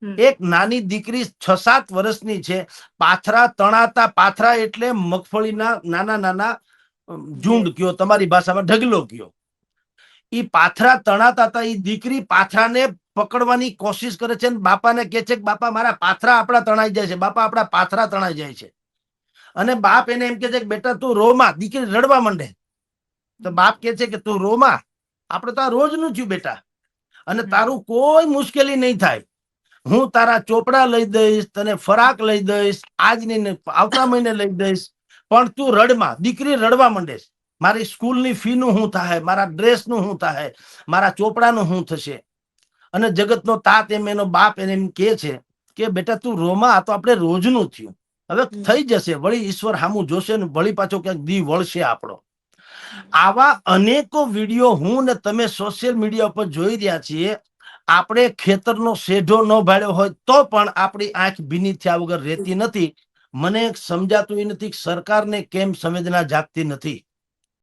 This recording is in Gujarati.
એક નાની દીકરી 6-7 વર્ષની છે, પાથરા તણાતા, પાથરા એટલે મગફળીના નાના નાના ઝુંડ કયો, તમારી ભાષામાં ઢગલો કયો. ઈ પાથરા તણાતા હતા. ઈ દીકરી પાથરાને પકડવાની કોશિશ કરે છે, બાપાને કહે છે કે બાપા મારા પાથરા આપણા તણાઈ જાય છે, બાપા આપણા પાથરા તણાઈ જાય છે. અને બાપ એને એમ કે છે કે બેટા તું રોમાં. દીકરી રડવા માંડે તો બાપ કે છે કે તું રોમાં, આપણે તો આ રોજનું થયું બેટા, અને તારું કોઈ મુશ્કેલી નહીં થાય. હું તારા ચોપડા લઈ દઈશ, તને ફરાક લઈ દઈશ, આજ નહીં આવતા મહિને લઈ દઈશ, પણ તું રડમાં. દીકરી રડવા માંડે, મારી સ્કૂલની ફી નું શું થાય, મારા ડ્રેસ નું શું થાય, મારા ચોપડાનું શું થશે. અને જગતનો તાત એમ એનો બાપ એને એમ કે છે કે બેટા તું રોમાં, આ તો આપણે રોજનું થયું, હવે થઈ જશે, વળી ઈશ્વર સામું જોશે ને વળી પાછો ક્યાંક દી વળશે આપણો. આવા અનેકો વિડીયો હું ને તમે સોશિયલ મીડિયા પર જોઈ રહ્યા છીએ. આપણે ખેતરનો શેઢો ન ભાળ્યો હોય તો પણ આપણી આંખ ભીની થયા વગર રહેતી નથી. મને સમજાતું એ નથી સરકારને કેમ સંવેદના જાગતી નથી.